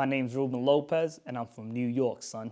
My name's Ruben Lopez, and I'm from New York, son.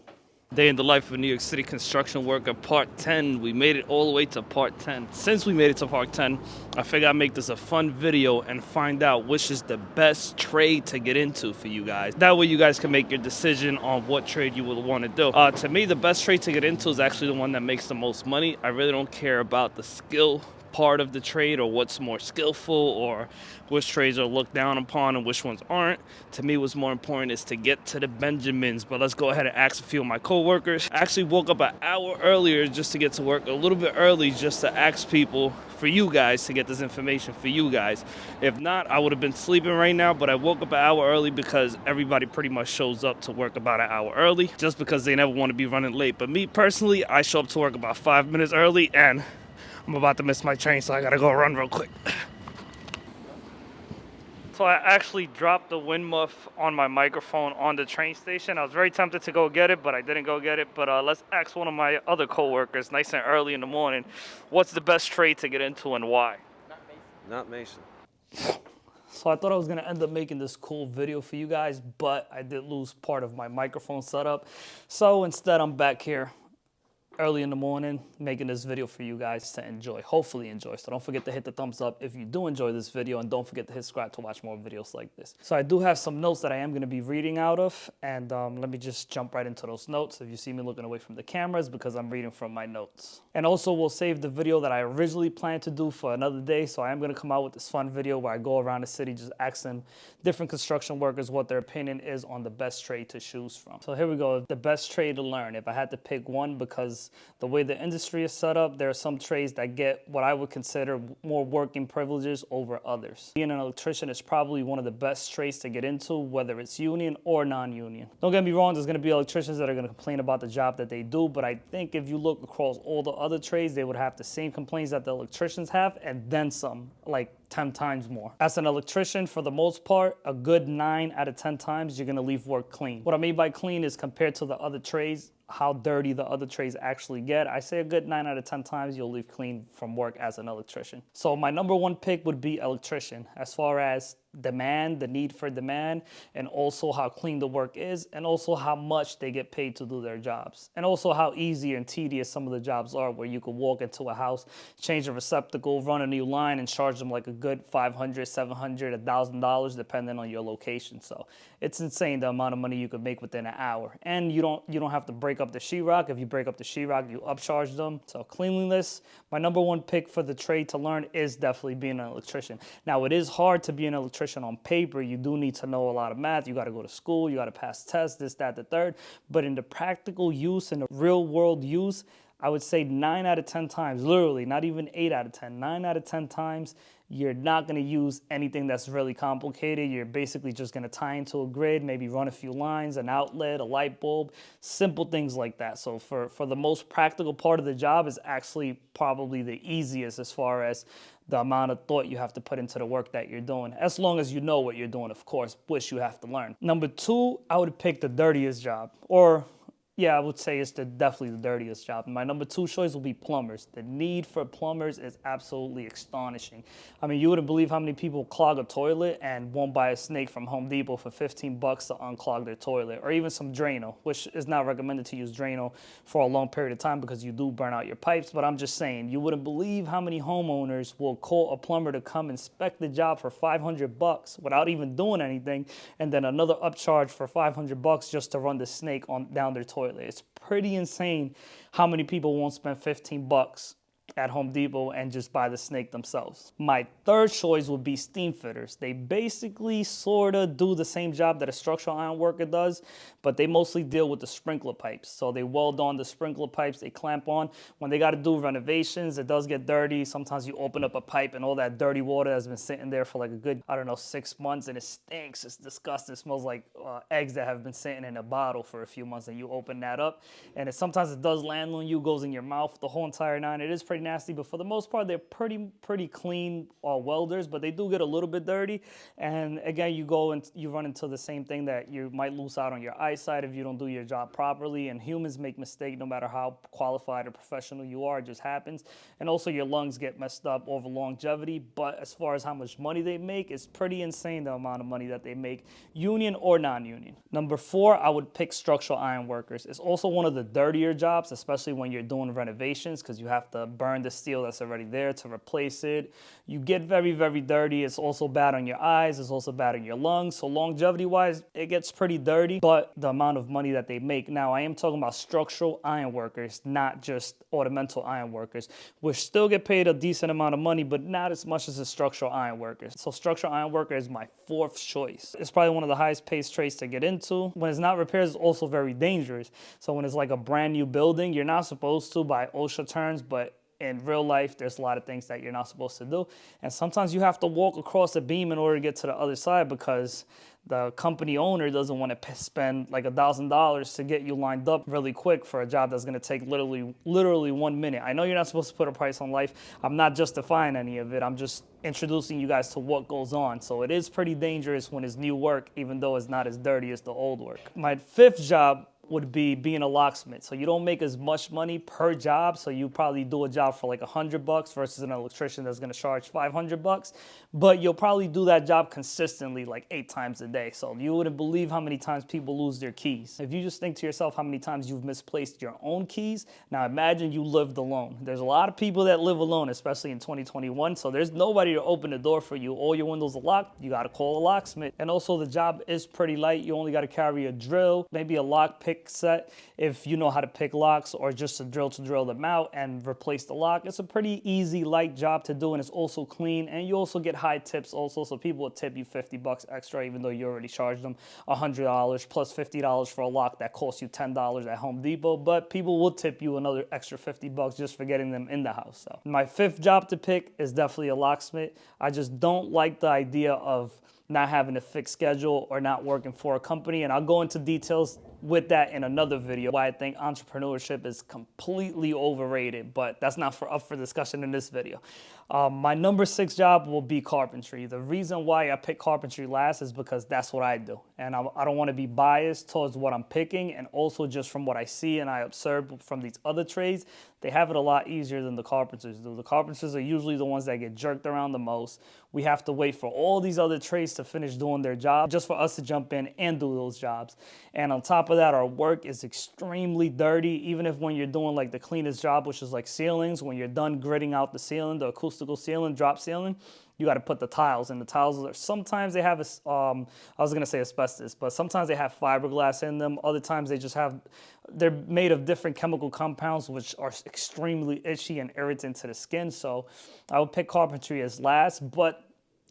Day in the life of a New York City construction worker, part 10. We made it all the way to part 10. Since we made it to part 10, I figured I'd make this a fun video and find out which is the best trade to get into for you guys. That way you guys can make your decision on what trade you would want to do. To me, the best trade to get into is actually the one that makes the most money. I really don't care about the skill part of the trade or what's more skillful or which trades are looked down upon and which ones aren't. To me, what's more important is to get to the Benjamins. But let's go ahead and ask a few of my co-workers. I actually woke up an hour earlier just to get to work a little bit early, just to ask people for you guys to get this information for you guys. If not, I would have been sleeping right now, but I woke up an hour early because everybody pretty much shows up to work about an hour early just because they never want to be running late. But me personally, I show up to work about 5 minutes early, and I'm about to miss my train, so I gotta go run real quick. So I actually dropped the wind muff on my microphone on the train station. I was very tempted to go get it, but I didn't go get it. But let's ask one of my other co-workers, nice and early in the morning, what's the best trade to get into and why? Not Mason. So I thought I was gonna end up making this cool video for you guys, but I did lose part of my microphone setup. So instead, I'm back here early in the morning making this video for you guys to enjoy, hopefully enjoy. So don't forget to hit the thumbs up if you do enjoy this video, and don't forget to hit subscribe to watch more videos like this. So I do have some notes that I am going to be reading out of, and let me just jump right into those notes. If you see me looking away from the cameras, because I'm reading from my notes. And also we'll save the video that I originally planned to do for another day. So I am going to come out with this fun video where I go around the city just asking different construction workers what their opinion is on the best trade to choose from. So here we go, the best trade to learn. If I had to pick one, because the way the industry is set up, there are some trades that get what I would consider more working privileges over others. Being an electrician is probably one of the best trades to get into, whether it's union or non-union. Don't get me wrong, there's gonna be electricians that are gonna complain about the job that they do, but I think if you look across all the other trades, they would have the same complaints that the electricians have, and then some, like 10 times more. As an electrician, for the most part, a good 9 out of 10 times, you're gonna leave work clean. What I mean by clean is compared to the other trades, how dirty the other trades actually get. I say a good 9 out of 10 times you'll leave clean from work as an electrician. So my number one pick would be electrician, as far as demand, the need for demand, and also how clean the work is, and also how much they get paid to do their jobs, and also how easy and tedious some of the jobs are, where you could walk into a house, change a receptacle, run a new line, and charge them like a good $500, $700, $1,000 depending on your location. So it's insane the amount of money you could make within an hour, and you don't have to break up the sheetrock. If you break up the sheetrock, you upcharge them. So cleanliness, my number one pick for the trade to learn is definitely being an electrician. Now it is hard to be an electrician on paper. You do need to know a lot of math. You got to go to school. You got to pass tests, this, that, the third. But in the practical use, in the real world use, I would say 9 out of 10 times, literally, not even 8 out of 10, 9 out of 10 times, you're not going to use anything that's really complicated. You're basically just going to tie into a grid, maybe run a few lines, an outlet, a light bulb, simple things like that. So for the most practical part of the job is actually probably the easiest as far as the amount of thought you have to put into the work that you're doing, as long as you know what you're doing, of course, which you have to learn. Number two, I would pick the dirtiest job, or yeah, I would say it's definitely the dirtiest job. My number two choice will be plumbers. The need for plumbers is absolutely astonishing. I mean, you wouldn't believe how many people clog a toilet and won't buy a snake from Home Depot for 15 bucks to unclog their toilet, or even some Drano, which is not recommended to use Drano for a long period of time because you do burn out your pipes. But I'm just saying, you wouldn't believe how many homeowners will call a plumber to come inspect the job for 500 bucks without even doing anything, and then another upcharge for 500 bucks just to run the snake down their toilet. It's pretty insane how many people won't spend 15 bucks at Home Depot and just buy the snake themselves. My third choice would be steam fitters. They basically sort of do the same job that a structural iron worker does, but they mostly deal with the sprinkler pipes. So they weld on the sprinkler pipes, they clamp on. When they got to do renovations, it does get dirty. Sometimes you open up a pipe and all that dirty water has been sitting there for like a good, 6 months, and it stinks. It's disgusting. It smells like eggs that have been sitting in a bottle for a few months, and you open that up, and sometimes it does land on you, goes in your mouth, the whole entire nine. It is pretty nasty, but for the most part, they're pretty clean welders, but they do get a little bit dirty. And again, you go and you run into the same thing that you might lose out on your eyesight if you don't do your job properly. And humans make mistakes no matter how qualified or professional you are, it just happens. And also your lungs get messed up over longevity. But as far as how much money they make, it's pretty insane the amount of money that they make, union or non-union. Number 4, I would pick structural iron workers. It's also one of the dirtier jobs, especially when you're doing renovations, because you have to burn the steel that's already there to replace it. You get very, very dirty. It's also bad on your eyes. It's also bad on your lungs. So longevity-wise, it gets pretty dirty, but the amount of money that they make. Now, I am talking about structural iron workers, not just ornamental iron workers, which still get paid a decent amount of money, but not as much as the structural iron workers. So structural iron worker is my 4th choice. It's probably one of the highest paid trades to get into. When it's not repairs, it's also very dangerous. So when it's like a brand new building, you're not supposed to by OSHA terms, but in real life, there's a lot of things that you're not supposed to do. And sometimes you have to walk across a beam in order to get to the other side because the company owner doesn't want to spend like $1,000 to get you lined up really quick for a job that's going to take literally 1 minute. I know you're not supposed to put a price on life. I'm not justifying any of it. I'm just introducing you guys to what goes on. So it is pretty dangerous when it's new work, even though it's not as dirty as the old work. My 5th job would be being a locksmith. So you don't make as much money per job. So you probably do a job for like $100 versus an electrician that's going to charge $500. But you'll probably do that job consistently like 8 times a day. So you wouldn't believe how many times people lose their keys. If you just think to yourself how many times you've misplaced your own keys, now imagine you lived alone. There's a lot of people that live alone, especially in 2021. So there's nobody to open the door for you. All your windows are locked. You got to call a locksmith. And also the job is pretty light. You only got to carry a drill, maybe a lock pick set if you know how to pick locks, or just a drill to drill them out and replace the lock. It's a pretty easy, light job to do, and it's also clean, and you also get high tips also, so people will tip you $50 extra even though you already charged them $100 plus $50 for a lock that costs you $10 at Home Depot, but people will tip you another extra $50 just for getting them in the house. So my 5th job to pick is definitely a locksmith. I just don't like the idea of not having a fixed schedule or not working for a company, and I'll go into details with that in another video, why I think entrepreneurship is completely overrated, but that's not up for discussion in this video. My number 6 job will be carpentry. The reason why I pick carpentry last is because that's what I do. And I don't want to be biased towards what I'm picking, and also just from what I see and I observe from these other trades, they have it a lot easier than the carpenters do. The carpenters are usually the ones that get jerked around the most. We have to wait for all these other trades to finish doing their job just for us to jump in and do those jobs. And on top of that, our work is extremely dirty. Even if when you're doing like the cleanest job, which is like ceilings, when you're done gridding out the ceiling, the acoustical ceiling, drop ceiling, you got to put the tiles, and the tiles are, sometimes they have, I was going to say asbestos, but sometimes they have fiberglass in them. Other times they're made of different chemical compounds, which are extremely itchy and irritant to the skin. So I would pick carpentry as last, but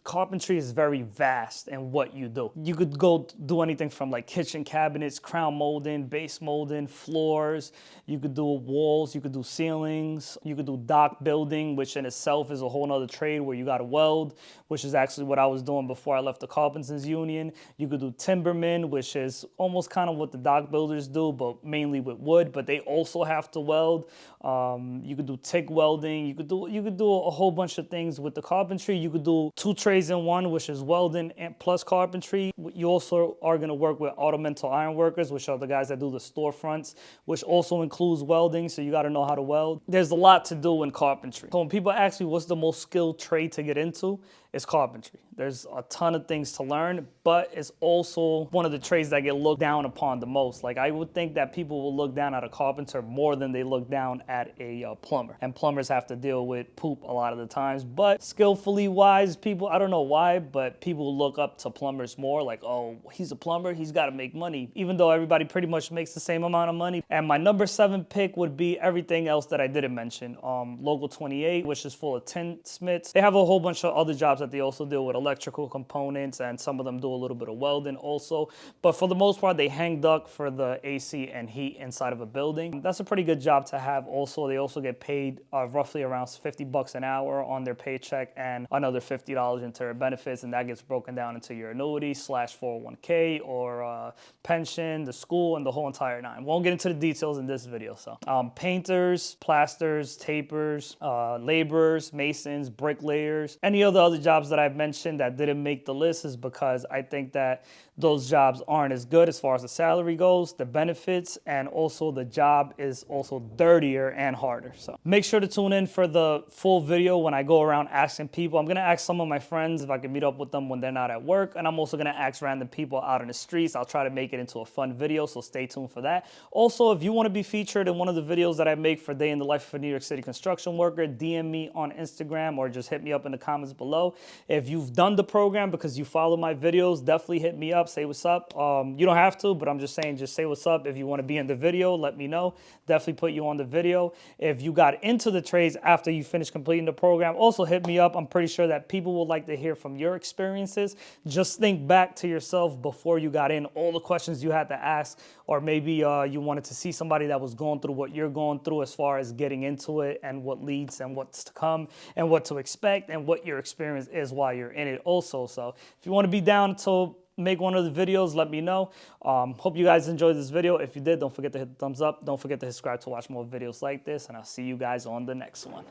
carpentry is very vast in what you do. You could go do anything from like kitchen cabinets, crown molding, base molding, floors. You could do walls, you could do ceilings, you could do dock building, which in itself is a whole nother trade where you got to weld, which is actually what I was doing before I left the Carpenters Union. You could do timberman, which is almost kind of what the dock builders do, but mainly with wood, but they also have to weld. You could do TIG welding. You could do a whole bunch of things with the carpentry. You could do 2 trades in one, which is welding and plus carpentry. You also are going to work with ornamental iron workers, which are the guys that do the storefronts, which also includes welding, so you got to know how to weld. There's a lot to do in carpentry. So when people ask me what's the most skilled trade to get into, it's carpentry. There's a ton of things to learn, but it's also one of the trades that get looked down upon the most. Like, I would think that people will look down at a carpenter more than they look down at a plumber. And plumbers have to deal with poop a lot of the times, but skillfully wise people, I don't know why, but people look up to plumbers more, like, oh, he's a plumber, he's got to make money, even though everybody pretty much makes the same amount of money. And my number 7 pick would be everything else that I didn't mention. Local 28, which is full of tinsmiths. They have a whole bunch of other jobs jobs that they also deal with electrical components, and some of them do a little bit of welding also. But for the most part, they hang duct for the AC and heat inside of a building. That's a pretty good job to have also. They also get paid roughly around $50 an hour on their paycheck and another $50 into their benefits, and that gets broken down into your annuity / 401k or pension, the school, and the whole entire nine. Won't get into the details in this video. So painters, plasters, tapers, laborers, masons, bricklayers, any of the other jobs that I've mentioned that didn't make the list is because I think that those jobs aren't as good as far as the salary goes, the benefits, and also the job is also dirtier and harder. So make sure to tune in for the full video when I go around asking people. I'm gonna ask some of my friends if I can meet up with them when they're not at work, and I'm also gonna ask random people out in the streets. I'll try to make it into a fun video, so stay tuned for that. Also, if you wanna be featured in one of the videos that I make for Day in the Life of a New York City construction worker, DM me on Instagram or just hit me up in the comments below. If you've done the program because you follow my videos, definitely hit me up. Say what's up. You don't have to, but I'm just saying, just say what's up. If you want to be in the video, let me know. Definitely put you on the video. If you got into the trades after you finished completing the program, also hit me up. I'm pretty sure that people would like to hear from your experiences. Just think back to yourself before you got in, all the questions you had to ask, or maybe you wanted to see somebody that was going through what you're going through as far as getting into it and what leads and what's to come and what to expect and what your experience is while you're in it also. So if you want to be down to make one of the videos, let me know. Hope you guys enjoyed this video. If you did, don't forget to hit the thumbs up. Don't forget to subscribe to watch more videos like this, and I'll see you guys on the next one.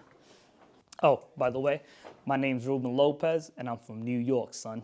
Oh, by the way, my name's Ruben Lopez, and I'm from New York, son.